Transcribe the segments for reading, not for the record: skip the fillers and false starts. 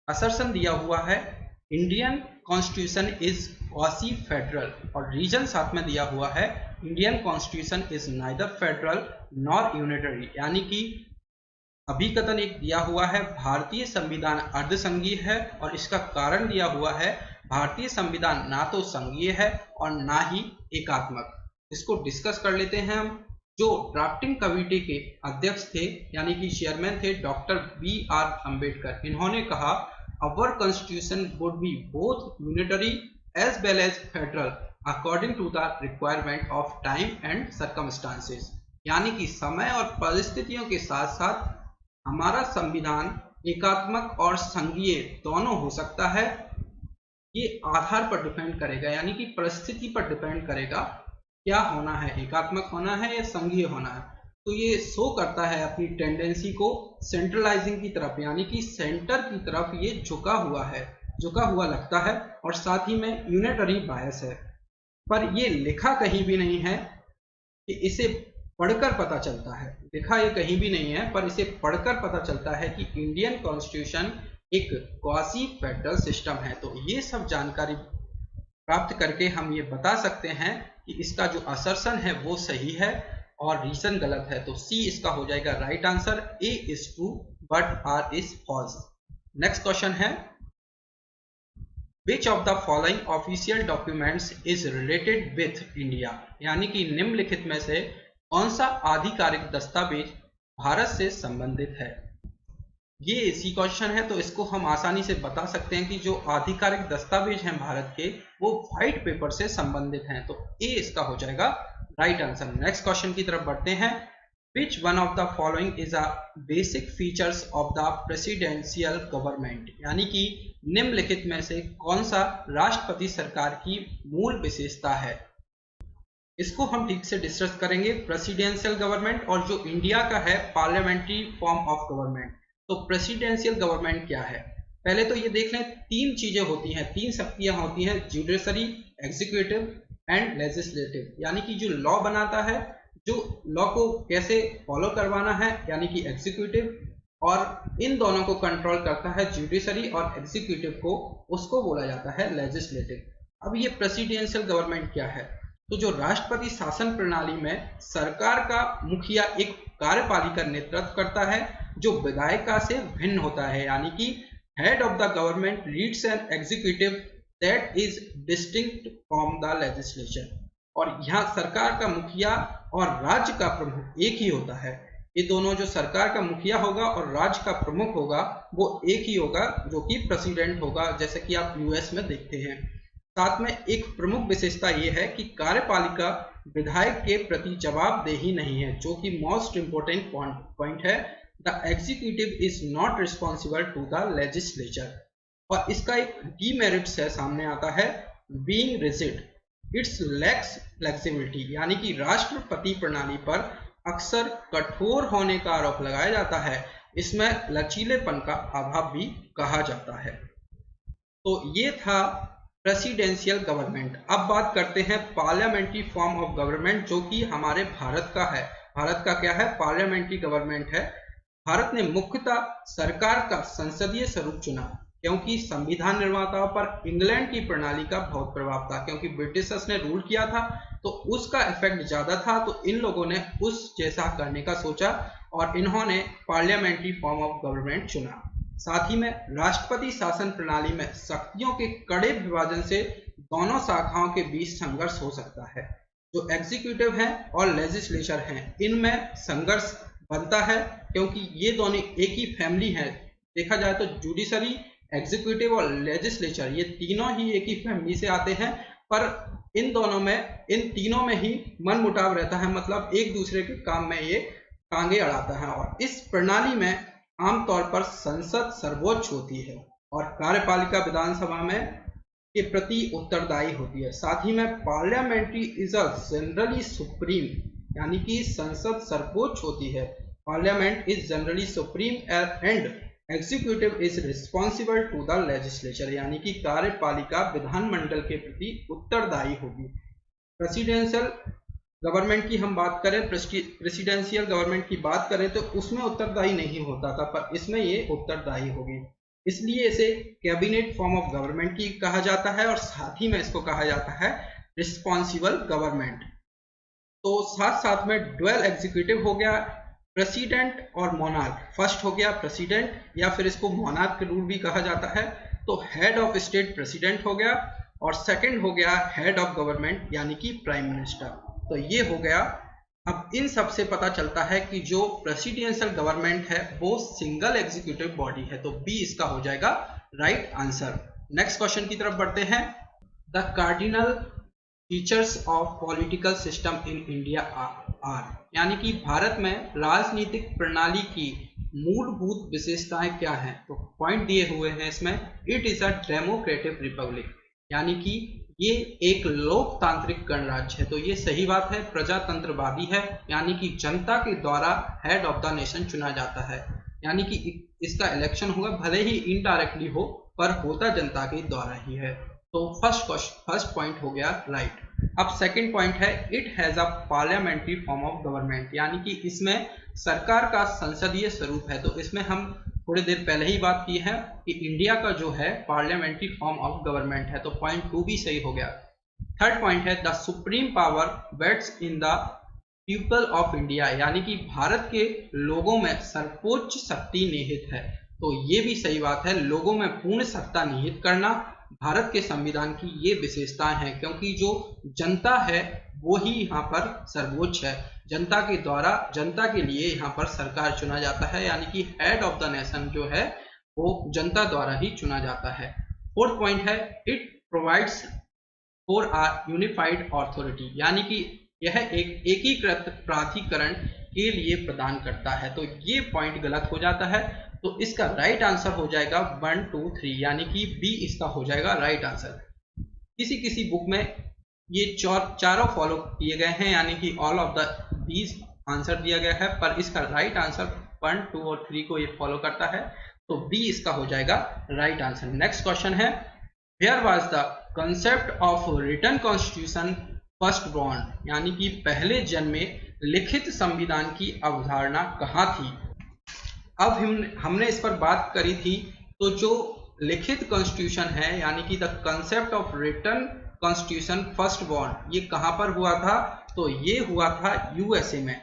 Assertion दिया हुआ है Indian constitution is quasi federal, और रीजन साथ में दिया हुआ है Indian constitution is neither federal nor unitary, यानी कि अभिकथन एक दिया हुआ है भारतीय संविधान अर्धसंघीय है, और इसका कारण दिया हुआ है भारतीय संविधान ना तो संघीय है और ना ही एकात्मक। इसको डिस्कस कर लेते हैं हम। जो ड्राफ्टिंग कमेटी के अध्यक्ष थे यानी कि चेयरमैन थे डॉक्टर B.R. अम्बेडकर, इन्होंने कहा our constitution would be both unitary as well as federal according to the requirement of time and circumstances, यानी कि समय और परिस्थितियों के साथ साथ हमारा संविधान एकात्मक और संघीय दोनों हो सकता है। ये आधार पर डिपेंड करेगा, यानी कि परिस्थिति पर डिपेंड करेगा क्या होना है, एकात्मक होना है या संघीय होना है। तो ये शो करता है अपनी टेंडेंसी को सेंट्रलाइजिंग की तरफ, यानी कि सेंटर की तरफ ये झुका हुआ है, झुका हुआ लगता है, और साथ ही में यूनिटरी बायस है। पर ये लिखा कहीं भी नहीं है कि इसे पढ़कर पता चलता है, लिखा ये कहीं भी नहीं है, पर इसे पढ़कर पता चलता है कि इंडियन कॉन्स्टिट्यूशन एक क्वासी फेडरल सिस्टम है। तो ये सब जानकारी प्राप्त करके हम ये बता सकते हैं कि इसका जो असर्शन है वो सही है और रीजन गलत है। तो सी इसका हो जाएगा right answer, A is true but R is false. Next question है which of the following official documents is related with India, यानी कि निम्नलिखित में से कौन सा आधिकारिक दस्तावेज भारत से संबंधित है। ये इसी क्वेश्चन है, तो इसको हम आसानी से बता सकते हैं कि जो आधिकारिक दस्तावेज हैं भारत के वो व्हाइट पेपर से संबंधित हैं। तो ए इसका हो जाएगा राइट आंसर। नेक्स्ट क्वेश्चन की तरफ बढ़ते हैं। Which one of the following is a basic features of the presidential government, यानी कि निम्नलिखित में से कौन सा राष्ट्रपति सरकार की मूल विशेषता है। इसको हम ठीक से डिस्कस करेंगे। प्रेसिडेंशियल गवर्नमेंट और जो इंडिया का है पार्लियामेंट्री फॉर्म ऑफ गवर्नमेंट। तो प्रेसिडेंशियल गवर्नमेंट क्या है, पहले तो ये देख लें। तीन चीजें होती हैं, तीन शक्तियां होती हैं, जुडिशरी, एग्जीक्यूटिव एंड लेजिस्लेटिव, यानी कि जो लॉ बनाता है, जो लॉ को कैसे फॉलो करवाना है, यानी कि एग्जीक्यूटिव, और इन दोनों को कंट्रोल करता है जुडिशरी और एग्जीक्यूटिव को, उसको बोला जाता है लेजिस्लेटिव। अब ये प्रेसिडेंशियल गवर्नमेंट क्या है, तो जो राष्ट्रपति शासन प्रणाली में सरकार का मुखिया एक कार्यपालिका नेतृत्व करता है जो विधायिका से भिन्न होता है, यानी कि head of the government leads an executive that is distinct from the legislature. और यहाँ सरकार का मुखिया और राज्य का प्रमुख एक ही होता है। ये दोनों, जो सरकार का मुखिया होगा और राज्य का प्रमुख होगा, वो एक ही होगा, जो कि प्रेसिडेंट होगा, जैसे कि आप यूएस में देखते हैं। साथ में एक प्रमुख विशेषता ये है कि कार्यपालिका विधायक के प्रति जवाबदेही नहीं है, जो कि मोस्ट इंपोर्टेंट पॉइंट है। The executive is not responsible to the legislature. और इसका एक डीमेरिट्स है, सामने आता है, being rigid, its lacks flexibility, यानी कि राष्ट्रपति प्रणाली पर अक्सर कठोर होने का आरोप लगाया जाता है, इसमें लचीलेपन का अभाव भी कहा जाता है। तो ये था प्रेसिडेंशियल गवर्नमेंट। अब बात करते हैं पार्लियामेंट्री फॉर्म ऑफ गवर्नमेंट, जो कि हमारे भारत का है। भारत का क्या है, पार्लियामेंट्री गवर्नमेंट है। भारत ने मुख्यतः सरकार का संसदीय स्वरूप चुना, क्योंकि संविधान निर्माताओं पर इंग्लैंड की प्रणाली का बहुत प्रभाव था, क्योंकि ब्रिटिशर्स ने रूल किया था तो उसका इफेक्ट ज्यादा था, तो इन लोगों ने उस जैसा करने का सोचा और इन्होंने पार्लियामेंट्री फॉर्म ऑफ गवर्नमेंट चुना। साथ ही में राष्ट्रपति शासन प्रणाली में शक्तियों के कड़े विभाजन से दोनों शाखाओं के बीच संघर्ष हो सकता है। जो एग्जीक्यूटिव है और लेजिस्लेचर हैं, इनमें संघर्ष बनता है, क्योंकि ये दोनों एक ही फैमिली है। देखा जाए तो जुडिशरी, एग्जीक्यूटिव और लेजिस्लेचर ये तीनों ही एक ही फैमिली से आते हैं, पर इन दोनों में, इन तीनों में ही मन मुटाव रहता है, मतलब एक दूसरे के काम में ये टांगे अड़ाता है। और इस प्रणाली में आमतौर पर संसद सर्वोच्च होती है और कार्यपालिका विधानसभा में के प्रति उत्तरदायी होती है। साथ ही में parliamentary is a generally supreme, यानी कि संसद सर्वोच्च होती है। Parliament is generally supreme and executive is responsible to the legislature, यानी कि कार्यपालिका विधानमंडल के प्रति उत्तरदायी होगी। प्रेसिडेंशियल गवर्नमेंट की हम बात करें, प्रेसिडेंशियल गवर्नमेंट की बात करें तो उसमें उत्तरदायी नहीं होता था, पर इसमें ये उत्तरदायी होगी। इसलिए इसे कैबिनेट फॉर्म ऑफ गवर्नमेंट की कहा जाता है और साथ ही में इसको कहा जाता है रिस्पॉन्सिबल गवर्नमेंट। तो साथ साथ में डुअल एग्जीक्यूटिव हो गया, प्रेसिडेंट और मोनार्क। फर्स्ट हो गया प्रेसिडेंट या फिर इसको मोनार्क रूल भी कहा जाता है, तो हेड ऑफ स्टेट प्रेसिडेंट हो गया, और सेकंड हो गया हेड ऑफ गवर्नमेंट यानी कि प्राइम मिनिस्टर। तो ये हो गया। अब इन सब से पता चलता है कि जो प्रेसिडेंशियल गवर्नमेंट है वो सिंगल एग्जीक्यूटिव बॉडी है, तो बी इसका हो जाएगा राइट आंसर। नेक्स्ट क्वेश्चन की तरफ बढ़ते हैं। The cardinal features of political system in India are, यानी कि भारत में राजनीतिक प्रणाली की मूलभूत विशेषताएं क्या हैं। तो पॉइंट दिए हुए हैं इसमें, it is a democratic Republic, यानी कि ये एक लोकतांत्रिक गणराज्य है। तो ये सही बात है, प्रजातंत्रवादी है, यानी कि जनता के द्वारा हेड ऑफ द नेशन चुना जाता है, यानी कि इसका इलेक्शन होगा, भले ही इनडायरेक्टली हो पर होता जनता के द्वारा ही है। तो फर्स्ट पॉइंट हो गया राइट। अब सेकंड पॉइंट है, it has a parliamentary form of government, यानी कि इसमें सरकार का संसदीय स्वरूप है। तो इसमें हम थोड़ी देर पहले ही बात की है कि इंडिया का जो है पार्लियामेंट्री फॉर्म ऑफ गवर्नमेंट है, तो पॉइंट 2 भी सही हो गया। थर्ड पॉइंट है, the supreme power vests in the people of India, यानी कि भारत के लोगों में सर्वोच्च शक्ति निहित है। तो ये भी सही बात है, लोगों में पूर्ण सत्ता निहित करना भारत के संविधान की ये विशेषताएं हैं, क्योंकि जो जनता है वो ही यहाँ पर सर्वोच्च है, जनता के द्वारा जनता के लिए यहाँ पर सरकार चुना जाता है, यानी कि हेड ऑफ द नेशन जो है वो जनता द्वारा ही चुना जाता है। फोर्थ पॉइंट है, it provides for a unified authority, यानी कि यह एक एकीकृत प्राधिकरण के लिए प्रदान करता है। तो ये पॉइंट गलत हो जाता है, तो इसका राइट आंसर हो जाएगा 1, 2, 3, यानी कि बी इसका हो जाएगा राइट आंसर। किसी किसी बुक में ये चारों फॉलो किए गए हैं, यानी कि all of the these answer दिया गया है, पर इसका राइट आंसर 1, 2 और 3 को ये फॉलो करता है, तो बी इसका हो जाएगा राइट आंसर। नेक्स्ट क्वेश्चन है, where was the concept of written constitution first born, यानी कि पहले जन्मे लिखित संविधान की अवधारणा कहाँ थी। अब हमने इस पर बात करी थी, तो जो लिखित कॉन्स्टिट्यूशन है यानी कि the concept of written constitution first born, ये कहां पर हुआ था, तो ये हुआ था यूएसए में।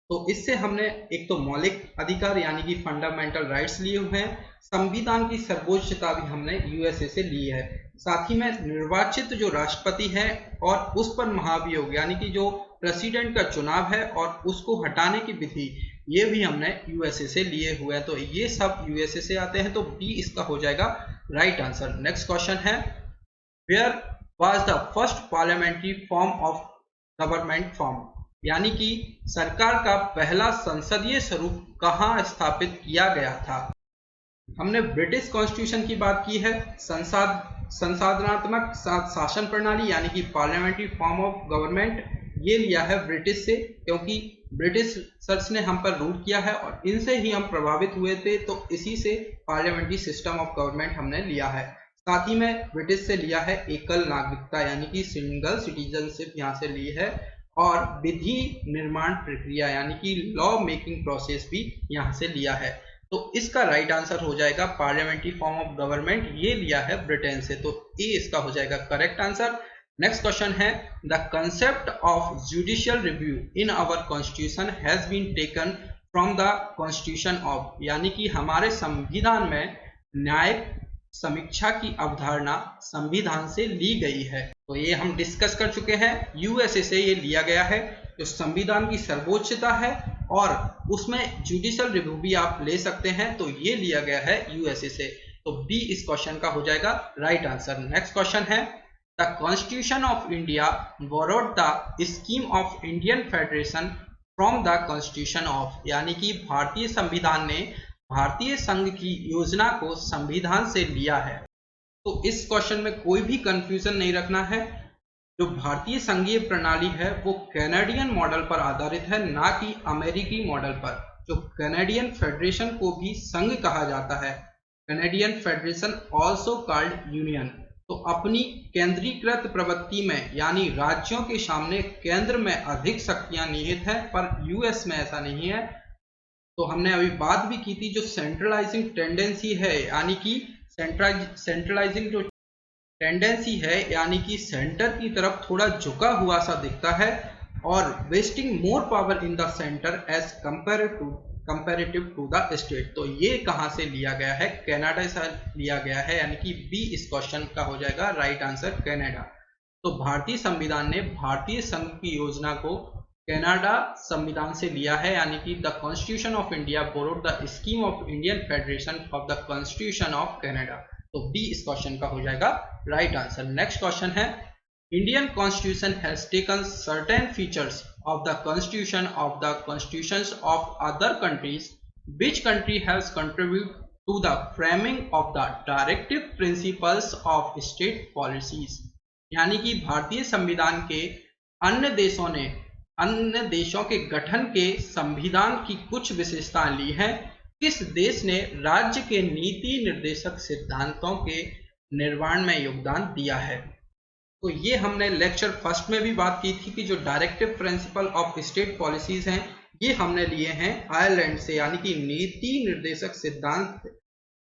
तो इससे हमने एक तो मौलिक अधिकार यानी कि फंडामेंटल राइट्स लिए हुए हैं, संविधान की सर्वोच्चता भी हमने यूएसए से ली है, साथ ही में निर्वाचित जो राष्ट्रपति है और उस पर महाभियोग यानी कि जो प्रेसिडेंट का चुनाव है और उसको हटाने की विधि, ये भी हमने यूएसए से लिए हुए हैं। तो ये सब यूएसए से आते हैं, तो बी इसका हो जाएगा राइट आंसर। नेक्स्ट क्वेश्चन है, where was the first parliamentary form of government form, यानी कि सरकार का पहला संसदीय स्वरूप कहाँ स्थापित किया गया था। हमने ब्रिटिश कॉन्स्टिट्यूशन की बात की है, संसाधनात्मक शासन प्रणाली यानी कि पार्लियामेंट्री फॉर्म ऑफ गवर्नमेंट, ये लिया है ब्रिटिश से, क्योंकि ब्रिटिश सर्च ने हम पर रूल किया है और इनसे ही हम प्रभावित हुए थे, तो इसी से पार्लियामेंट्री सिस्टम ऑफ गवर्नमेंट हमने लिया है। साथ ही में ब्रिटिश से लिया है एकल नागरिकता यानी कि सिंगल सिटीजनशिप यहाँ से ली है, और विधि निर्माण प्रक्रिया यानी कि लॉ मेकिंग प्रोसेस भी यहाँ से लिया है। तो इसका राइट आंसर हो जाएगा पार्लियामेंट्री फॉर्म ऑफ गवर्नमेंट, ये लिया है ब्रिटेन से, तो ए इसका हो जाएगा करेक्ट आंसर। नेक्स्ट क्वेश्चन है, the concept of judicial review in our constitution has been taken from the constitution of, यानी कि हमारे संविधान में न्यायिक समीक्षा की अवधारणा संविधान से ली गई है। तो ये हम डिस्कस कर चुके हैं, यूएसए से ये लिया गया है, जो संविधान की सर्वोच्चता है और उसमें जुडिशियल रिव्यू भी आप ले सकते हैं, तो ये लिया गया है यूएसए से, तो बी इस क्वेश्चन का हो जाएगा राइट आंसर। नेक्स्ट क्वेश्चन है, the constitution of India borrowed the scheme of Indian federation from the constitution of, यानी कि भारतीय संविधान ने भारतीय संघ की योजना को संविधान से लिया है। तो इस क्वेश्चन में कोई भी कंफ्यूजन नहीं रखना है, जो भारतीय संघीय प्रणाली है वो कैनेडियन मॉडल पर आधारित है, ना कि अमेरिकी मॉडल पर। जो कैनेडियन फेडरेशन को भी संघ कहा जाता है, Canadian federation also called union, तो अपनी केंद्रीकृत प्रवृत्ति में यानी राज्यों के सामने केंद्र में अधिक शक्तियां निहित है, पर यूएस में ऐसा नहीं है। तो हमने अभी बात भी की थी, जो सेंट्रलाइजिंग टेंडेंसी है, यानी कि सेंट्रलाइजिंग जो टेंडेंसी है, यानी कि सेंटर की तरफ थोड़ा झुका हुआ सा दिखता है, और vesting more power in the centre as comparative to the state. तो ये कहाँ से लिया गया है? कनाडा से लिया गया है, यानी कि बी इस क्वेश्चन का हो जाएगा राइट आंसर, कनाडा। तो भारतीय संविधान ने भारतीय संघ की योजना को कनाडा संविधान से लिया है, यानी कि the constitution of India borrowed the scheme of Indian federation of the constitution of Canada. तो बी इस क्वेश्चन का हो जाएगा राइट आंसर। नेक्स्ट क्वेश्चन है, Indian constitution has taken certain features of the constitution of the constitutions of other countries, which country has contribute to the framing of the directive principles of state policies. यानी कि भारतीय संविधान के अन्य देशों के गठन के संविधान की कुछ विशेषताएं ली हैं। किस देश ने राज्य के नीति निर्देशक सिद्धांतों के निर्माण में योगदान दिया है? तो ये हमने लेक्चर फर्स्ट में भी बात की थी कि जो directive principle of state policies हैं, ये हमने लिए हैं आयरलैंड से, यानी कि नीति निर्देशक सिद्धांत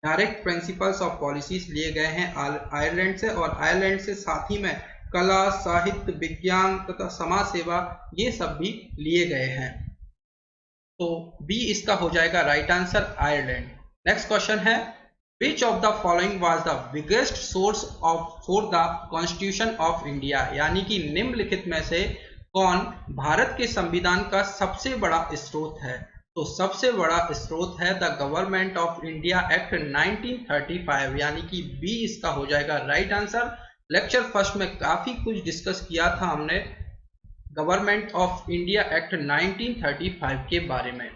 डायरेक्ट प्रिंसिपल्स ऑफ पॉलिसीज लिए गए हैं आयरलैंड से, और आयरलैंड से साथ ही में कला, साहित्य, विज्ञान तथा समाज सेवा ये सब भी लिए गए हैं। तो बी इसका हो जाएगा right answer, Ireland. Next question है, which of the following was the biggest source for the constitution of India. यानी कि निम्नलिखित में से कौन भारत के संविधान का सबसे बड़ा स्रोत है? तो सबसे बड़ा स्रोत है the government of India act 1935, यानी कि बी इसका हो जाएगा राइट आंसर। लेक्चर फर्स्ट में काफी कुछ डिस्कस किया था हमने गवर्नमेंट ऑफ इंडिया एक्ट 1935 के बारे में।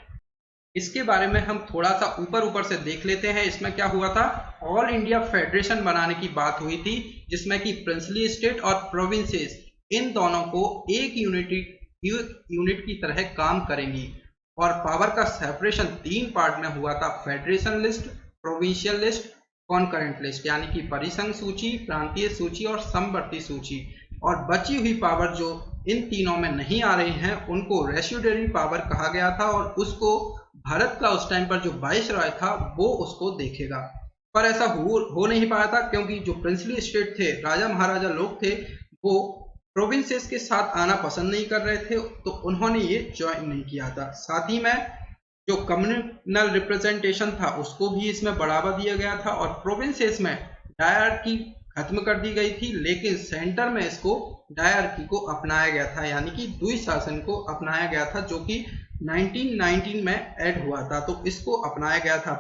इसके बारे में हम थोड़ा सा ऊपर से देख लेते हैं। इसमें क्या हुआ था, ऑल इंडिया फेडरेशन बनाने की बात हुई थी, जिसमें कि प्रिंसली स्टेट और प्रोविंसेस इन दोनों को एक यूनिट की तरह काम करेंगी, और पावर का सेपरेशन 3 पार्ट में हुआ था, federation list, provincial list, concurrent list, यानी कि परिसंघ सूची, प्रांतीय सूची और समवर्ती सूची। और बची हुई पावर जो इन तीनों में नहीं आ रही हैं, उनको रेसिड्यूअरी पावर कहा गया था, और उसको भारत का उस टाइम पर जो वाइसरॉय था वो उसको देखेगा। पर ऐसा हो नहीं पाया था, क्योंकि जो प्रिंसली स्टेट थे, राजा महाराजा लोग थे, वो प्रोविंसेस के साथ आना पसंद नहीं कर रहे थे, तो उन्होंने ये ज्वाइन नहीं किया था। साथ ही में जो कम्युनल रिप्रेजेंटेशन था उसको भी इसमें बढ़ावा दिया गया था, और प्रोविंसेस में डायरकी खत्म कर दी गई थी, लेकिन सेंटर में इसको डायरकी को अपनाया गया था, यानी कि द्विशासन को अपनाया गया था, जो कि 1919 में ऐड हुआ था। तो इसको अपनाया गया था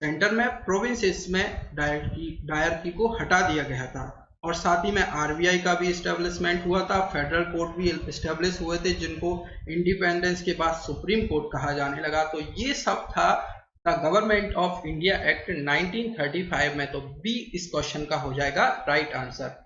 सेंटर में, प्रोविंसेस में डायरकी को हटा दिया गया था। और साथ ही में आरबीआई का भी इस्टेब्लिशमेंट हुआ था, फेडरल कोर्ट भी इस्टेब्लिश हुए थे, जिनको इंडिपेंडेंस के बाद सुप्रीम कोर्ट कहा जाने लगा। तो ये सब था the government of India act 1935 में। तो बी इस क्वेश्चन का हो जाएगा राइट आंसर।